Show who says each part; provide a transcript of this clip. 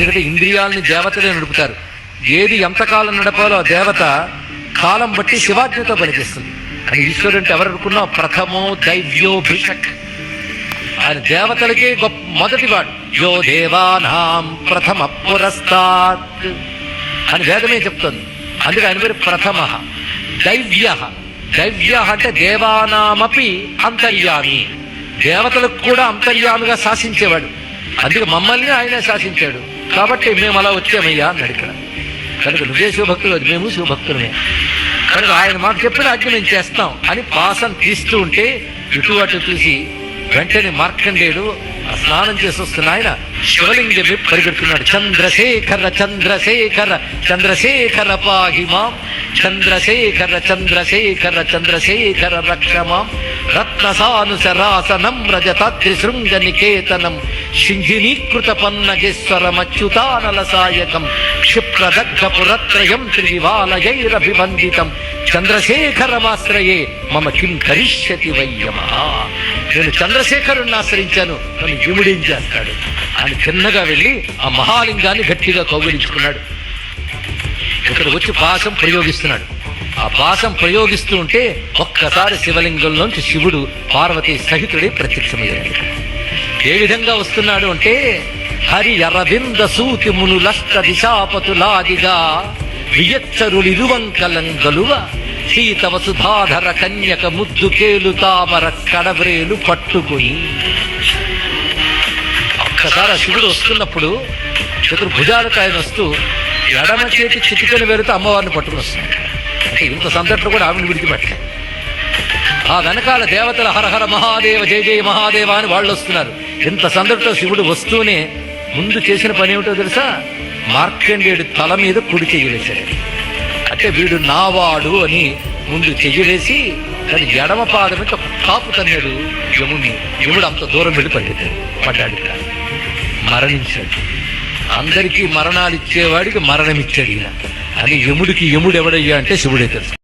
Speaker 1: ఎందుకంటే ఇంద్రియాలని దేవతలే నడుపుతారు. ఏది ఎంతకాలం నడపాలో దేవత కాలం బట్టి శివాజ్ఞతో పనిచేస్తుంది. అని ఈశ్వరుడు అంటే ఎవరు అనుకున్నా ప్రథమో దైవ్యోభిషక్, ఆయన దేవతలకే గొప్ప మొదటివాడు. యో దేవానాం ప్రథమ పురస్తాత్ అని వేదమే చెప్తుంది. అందుకే ఆయన పేరు ప్రథమ. దైవ్య, దైవ్య అంటే దేవానామపి అంతర్యామి, దేవతలకు కూడా అంతర్యామిగా శాసించేవాడు. అందుకే మమ్మల్ని ఆయనే శాసించాడు. కాబట్టి మేము అలా వచ్చామయ్యా అని అడిగాడు. కనుక నువ్వే శివభక్తులు, మేము శివభక్తులమే. కనుక ఆయన మాకు చెప్పిన ఆజ్ఞ మేము చేస్తాం అని పాసం తీస్తూ ఉంటే ఇటు అటు చూసి వెంటనే మార్కండేయుడు స్నానం చేసి వస్తున్న ఆయన శివలింగం పరిగెడుతున్నాడు. చంద్రశేఖర చంద్రశేఖర చంద్రశేఖర పాహిమాం, చంద్రశేఖర చంద్రశేఖర చంద్రశేఖర రక్షమాం, రత్నసానుసరాసనం రజతాద్రిశృంగ నికేతనం, శింజినీకృత పన్నగేశ్వరమచ్యుతానల సాయకం, క్షిప్రదగ్ధపురత్రయం త్రివివాలయైరభివందితం, చంద్రశేఖరమాశ్రయే మమ కిం కరిష్యతి వయ్యమ. నేను చంద్రశేఖరుణ్ణి ఆశ్రయించాను, నన్ను యముడేం చేస్తాడు అని చిన్నగా వెళ్ళి ఆ మహాలింగాన్ని గట్టిగా కౌగిలించుకున్నాడు. ఇక్కడికి వచ్చి పాశం ప్రయోగిస్తున్నాడు. ఆ పాశం ప్రయోగిస్తూ ఉంటే ఒక్కసారి శివలింగంలోంచి శివుడు పార్వతీ సహితుడై ప్రత్యక్షమయ్యాడు. ఏ విధంగా వస్తున్నాడు అంటే హరి అరవింద సూతి మునులష్ట దిశాపతులాదిగా వియచ్చరులిరువంకలంగలువ సీత వసుధాధర కన్యక ముద్దు కేలు తామర కడబ్రేలు పట్టుకుని. ఒక్కసారి శివుడు వస్తున్నప్పుడు చతుర్భుజాలకు ఆయన వస్తూ ఎడమ చేతి చిటికని వెళుతూ అమ్మవారిని పట్టుకుని వస్తున్నాడు. అంటే ఇంత సందట్లో కూడా ఆవిడని విడిచిపెట్టలేదు. ఆ వెనకాల దేవతల హరహర మహాదేవ జయ జయ మహాదేవ అని వాళ్ళు వస్తున్నారు. ఇంత సందట్లో శివుడు వస్తూనే ముందు చేసిన పని ఏమిటో తెలుసా? మార్కండేయుడు తల మీద కుడి చెయ్యి వేశాడు. అంటే వీడు నావాడు అని ముందు చెయ్యి వేసి దాని ఎడమ పాదం మీద కాపు తన్నాడు యముడిని. యముడు అంత దూరం వెళ్ళి పడ్డాడు, మరణించాడు. అందరికీ మరణాలు ఇచ్చేవాడికి మరణం ఇచ్చాడు ఈయన అని. యముడికి యముడు ఎవడయ్యా అంటే శివుడే తెలుసు.